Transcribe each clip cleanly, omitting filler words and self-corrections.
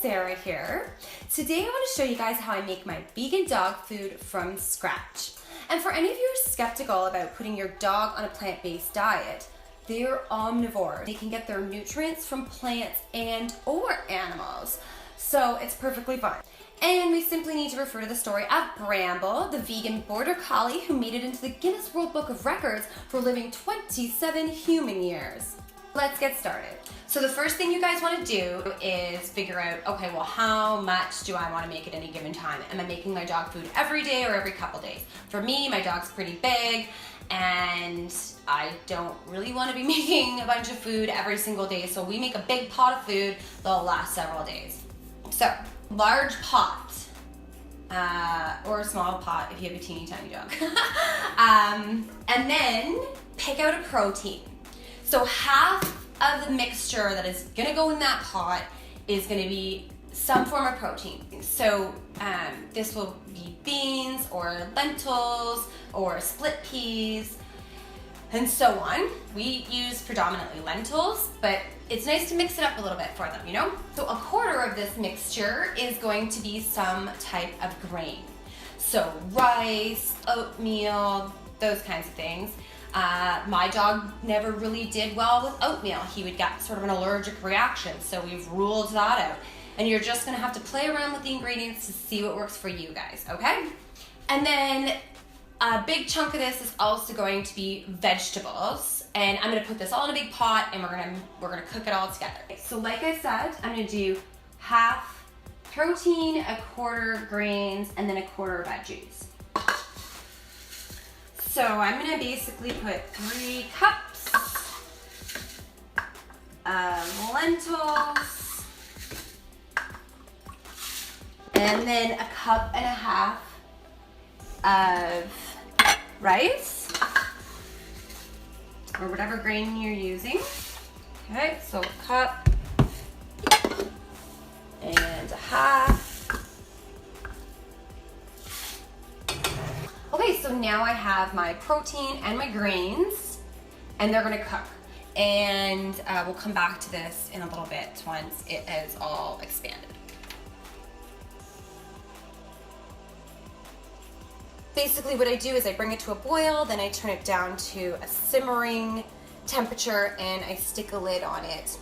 Sarah here. Today I want to show you guys how I make my vegan dog food from scratch. And for any of you who are skeptical about putting your dog on a plant-based diet, they're omnivores. They can get their nutrients from plants and or animals, so it's perfectly fine. And we simply need to refer to the story of Bramble, the vegan border collie who made it into the Guinness World Book of Records for living 27 human years. Let's get started. So the first thing you guys want to do is figure out, okay, well, how much do I want to make at any given time? Am I making my dog food every day or every couple days? For me, my dog's pretty big and I don't really want to be making a bunch of food every single day, so we make a big pot of food that'll last several days. So, large pot, or a small pot if you have a teeny tiny dog. And then pick out a protein. So half of the mixture that is gonna go in that pot is gonna be some form of protein. So this will be beans or lentils or split peas and so on. We use predominantly lentils, but it's nice to mix it up a little bit for them, you know? So a quarter of this mixture is going to be some type of grain. So rice, oatmeal, those kinds of things. My dog never really did well with oatmeal. He would get sort of an allergic reaction, so we've ruled that out. And you're just gonna have to play around with the ingredients to see what works for you guys, okay? And then a big chunk of this is also going to be vegetables. And I'm gonna put this all in a big pot and we're gonna cook it all together. So like I said, I'm gonna do half protein, a quarter grains, and then a quarter veggies. So I'm gonna basically put 3 cups of lentils and then a cup and a half of rice or whatever grain you're using. Okay, so a cup and a half. Okay, so now I have my protein and my grains, and they're gonna cook. And we'll come back to this in a little bit once it is all expanded. Basically what I do is I bring it to a boil, then I turn it down to a simmering temperature, and I stick a lid on it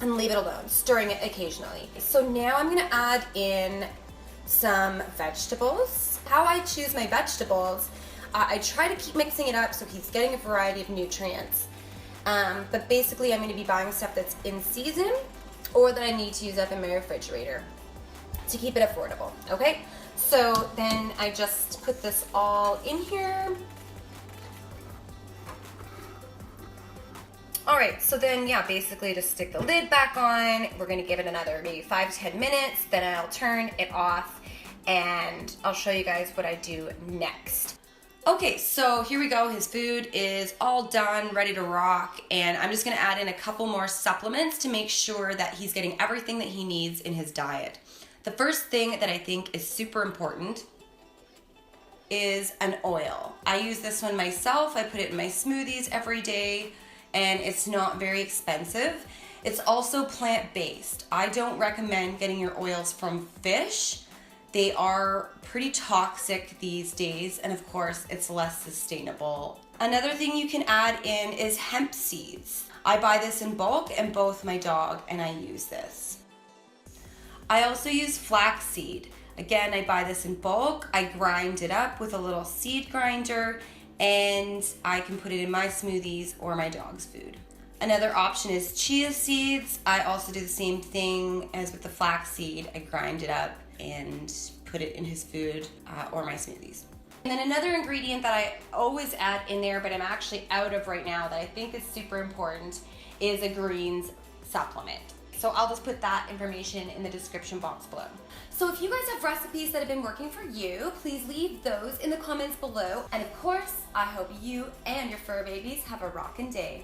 and leave it alone, stirring it occasionally. So now I'm gonna add in some vegetables. How I choose my vegetables, I try to keep mixing it up so he's getting a variety of nutrients. But basically I'm going to be buying stuff that's in season or that I need to use up in my refrigerator to keep it affordable, okay? So then I just put this all in here. Alright, so then yeah, basically just stick the lid back on. We're going to give it another maybe 5 to 10 minutes, then I'll turn it off and I'll show you guys what I do next. Okay, so here we go. His food is all done, ready to rock, and I'm just gonna add in a couple more supplements to make sure that he's getting everything that he needs in his diet. The first thing that I think is super important is an oil. I use this one myself. I put it in my smoothies every day, and it's not very expensive. It's also plant-based. I don't recommend getting your oils from fish. They are pretty toxic these days, and of course, it's less sustainable. Another thing you can add in is hemp seeds. I buy this in bulk, and both my dog and I use this. I also use flax seed. Again, I buy this in bulk. I grind it up with a little seed grinder, and I can put it in my smoothies or my dog's food. Another option is chia seeds. I also do the same thing as with the flax seed. I grind it up and put it in his food or my smoothies. And then another ingredient that I always add in there, but I'm actually out of right now, that I think is super important, is a greens supplement. So I'll just put that information in the description box below. So if you guys have recipes that have been working for you, please leave those in the comments below. And of course, I hope you and your fur babies have a rockin' day.